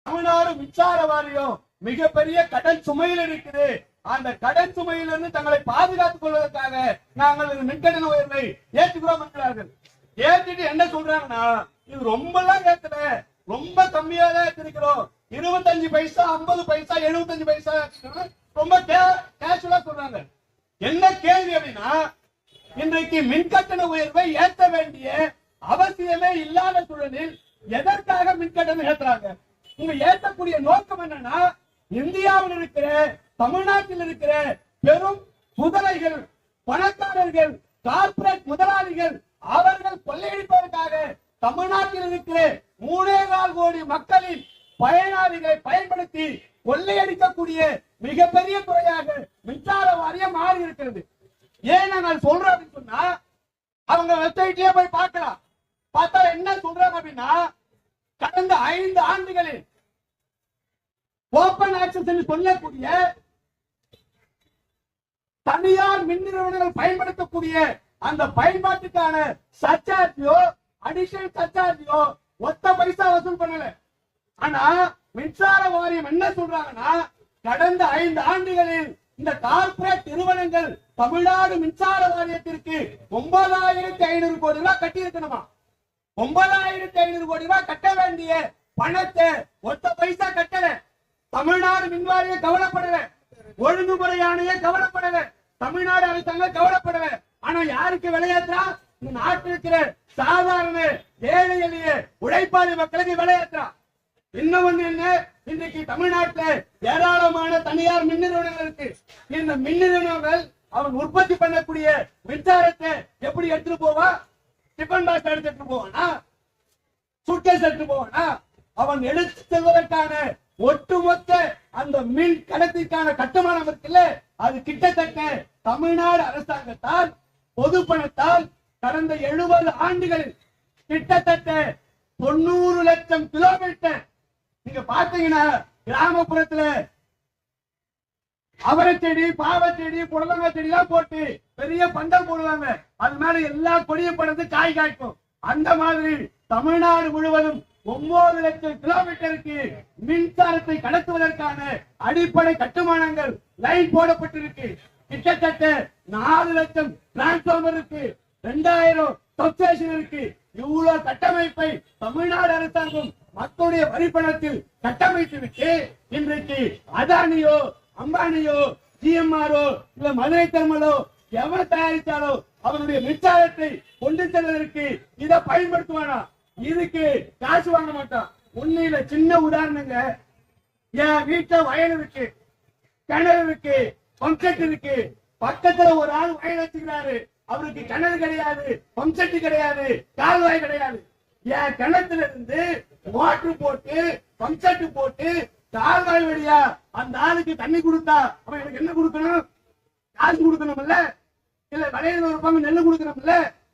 தமிழ்நாடு மின்சார வாரியம் மிகப்பெரிய கடன் சுமையில் இருக்குது. அந்த கடன் சுமையிலிருந்து தங்களை பாதுகாத்துக் கொள்வதற்காக நாங்கள் இந்த மின்கட்டண உயர்வை ஏற்றுக்கிறோம் என்கிறார்கள். ஏற்றிட்டு என்ன சொல்றாங்கன்னா, இது ரொம்ப எல்லாம் ஏத்தல, ரொம்ப கம்மியா தான் ஏற்றிருக்கிறோம். 25 பைசா, 50 பைசா, 75 பைசா ரொம்ப கேஷுவலா சொல்றாங்க. என்ன கேள்வி அப்படின்னா, இன்றைக்கு மின்கட்டண உயர்வை ஏற்ற வேண்டிய அவசியமே இல்லாத சூழலில் எதற்காக மின்கட்டணம் ஏற்றுறாங்க? இங்க ஏற்றக்கூடிய நோக்கம் என்னன்னா, இந்தியாவில் இருக்கிற, தமிழ்நாட்டில் இருக்கிற பெரும் முதலைகள், பணக்காரர்கள், கார்பரேட் முதலாளிகள் அவர்கள் கொள்ளையடிப்பதற்காக தமிழ்நாட்டில் இருக்கிற 3.25 கோடி மக்களின் பயனாளிகளை பயன்படுத்தி கொள்ளையடிக்கக்கூடிய மிகப்பெரிய துறையாக மின்சார வாரியம் மாறி இருக்கிறது. ஏன் நாங்கள் சொல்றோம் அப்படின்னு சொன்னா, அவங்க வெப்சைட்லயே போய் பார்க்கலாம். பார்த்தா என்ன சொல்றாங்க அப்படின்னா, கடந்த 5 ஆண்டுகளில் ஓபன் ஆக்சஸ் என்று சொல்லக்கூடிய தனியார் மின் நிறுவனங்கள் பயன்படுத்தக்கூடிய அந்த பயன்பாட்டுக்கான சர்சார்ஜோ அடிஷனல் சர்சார்ஜோ ஒத்த பைசா வசூல் பண்ணல. ஆனா மின்சார வாரியம் என்ன சொல்றாங்கன்னா, கடந்த 5 ஆண்டுகளில் இந்த கார்பரேட் நிறுவனங்கள் தமிழ்நாடு மின்சார வாரியத்திற்கு 9,500 கோடி ரூபாய் கட்டி இருக்கணுமா. 9,500 கோடி ரூபாய் கட்ட வேண்டிய பணத்தை ஒத்த பைசா கட்டல. தமிழ்நாடு மின்வாரிய கவலைப்படல, ஒழுங்குமுறை ஆணைய கவலைப்படல, தமிழ்நாடு அரசாங்கம் கவலைப்படல. ஆனா யாருக்கு விளையாட்டுறா? இந்த நாட்டில் இருக்கிற சாதாரண ஏழை எளிய உழைப்பாளி மக்களுக்கு விளையாட்டுறா. இன்னும் ஒண்ணு என்ன, இன்றைக்கு தமிழ்நாட்டில் ஏராளமான தனியார் மின் நிறுவனங்கள் இருக்கு. இந்த மின் நிறுவனங்கள் அவன் உற்பத்தி பண்ணக்கூடிய மின்சாரத்தை எப்படி எடுத்துட்டு போவா? டிபன் பாக்ஸ் எடுத்துட்டு போவானா? சூட்கேஸ் எடுத்துட்டு போவானா? அவன் எடுத்து செல்வதற்கான ஒட்டுமொத்த அந்த மின் கணத்திற்கான கட்டுமானம் இருக்குல்ல, அது கிட்டத்தட்ட தமிழ்நாடு அரசாங்கத்தால் பொது பணத்தால் கடந்த 70 ஆண்டுகளில் கிட்டத்தட்ட 90 லட்சம் கிலோமீட்டர். நீங்க பாத்தீங்கன்னா கிராமப்புறத்துல அவரை செடி, பாவச்செடி, புடலங்காய் செடி எல்லாம் போட்டு பெரிய பந்தல் போடுவாங்க. அது மேல எல்லா கொடியும் படந்து காய் காய்க்கும். அந்த மாதிரி தமிழ்நாடு முழுவதும் 9 லட்சம் கிலோமீட்டருக்கு மின்சாரத்தை கடத்துவதற்கான அடிப்படை கட்டுமானங்கள் லைன் போடப்பட்டிருக்கு. கிட்டத்தட்ட 4 லட்சம் டிரான்ஸ்பார்மர் இருக்கு, 2000 சப்ஸ்டேஷன் இருக்கு. இவ்வளவு கட்டமைப்பை தமிழ்நாடு அரசாங்கம் மக்களுடைய வரிப்பணத்தில் கட்டமைத்து விட்டு இன்றைக்கு அதானியோ, அம்பானியோ, ஜிஎம்ஆரோ இல்ல மதுரை தெர்மலோ எவன் தயாரித்தாலோ அவனுடைய மின்சாரத்தை கொண்டு செல்வதற்கு இதை பயன்படுத்துவானா? இதுக்கு காசு வாங்க மாட்டான். உண்மையில சின்ன உதாரணங்க, என் வீட்டுல வயல் இருக்கு, கிணறு இருக்கு, பம்ப்செட் இருக்கு. பக்கத்துல ஒரு ஆள் வயல் வச்சுக்கிறாரு, அவருக்கு கிணறு கிடையாது, பம்ப்செட் கிடையாது, கால்வாய் கிடையாது. என் கிணத்துல இருந்து மோட்டர் போட்டு பம்ப்செட் போட்டு கால்வாய் வழியா அந்த ஆளுக்கு தண்ணி கொடுத்தா அவன் எனக்கு என்ன கொடுக்கணும்? காசு கொடுக்கணும் இல்ல, இல்ல விளையில ஒரு பங்கு நெல்லு கொடுக்கணும் இல்ல.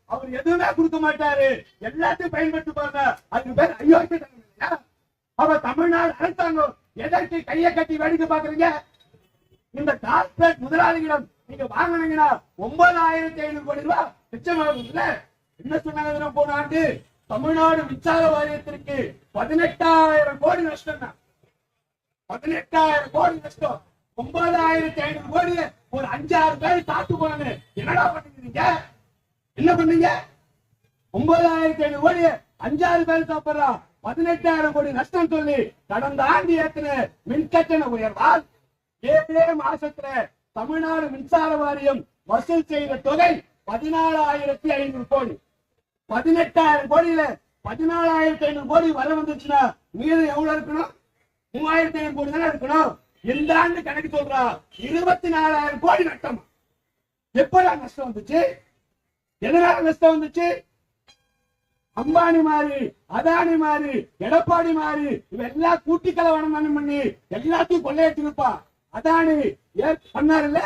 அவர் எதுவுமே கொடுக்க மாட்டாரு, எல்லாத்தையும் பயன்படுத்தி பாருங்க. அதுக்கு பேர் அயோக்கிய. அவர் தமிழ்நாடு அரசாங்கம் எதற்கு கையை கட்டி வேடிக்கை பாக்குறீங்க? இந்த கார்பரேட் முதலாளிகளிடம் நீங்க வாங்கினீங்கன்னா 9,500 கோடி ரூபாய் மிச்சமாகும் இல்ல. என்ன சொன்னாங்க போன ஆண்டு? தமிழ்நாடு மின்சார வாரியத்திற்கு 18,000 கோடி நஷ்டம் தான். 18,000 கோடி நஷ்டம். 9,500 கோடி ஒரு 5-6 பேர் சாப்பிட்டு போனாங்க. என்னடா பண்ணீங்க? என்ன பண்ணீங்க? 9,500 கோடி 5-6 பேர் சாப்பிடுறா. 18,000 கோடி நஷ்டம் சொல்லி கடந்த ஆண்டு ஏற்றின மின்கட்டண உயர்வால் 7 மாசத்துல தமிழ்நாடு மின்சார வாரியம் வசூல் செய்த தொகை 14,500 கோடி. 18,000 கோடியில 14,500 கோடி வர வந்துச்சுன்னா மீது எவ்வளவு இருக்கணும்? 3,500 கோடி தானே இருக்கணும். இந்த ஆண்டு கணக்கு சொல்றா 24,000 கோடி நஷ்டம். எப்படா நஷ்டம் வந்துச்சு? எதனால நஷ்டம் வந்துச்சு? அம்பானி மாறி, அதானி மாறி, எடப்பாடி மாறி இவெல்லாம் கூட்டி கலவரம் பண்ணி எல்லாத்தையும் கொள்ளையடிச்சிருப்பா. அதானி பண்ணாரு இல்ல,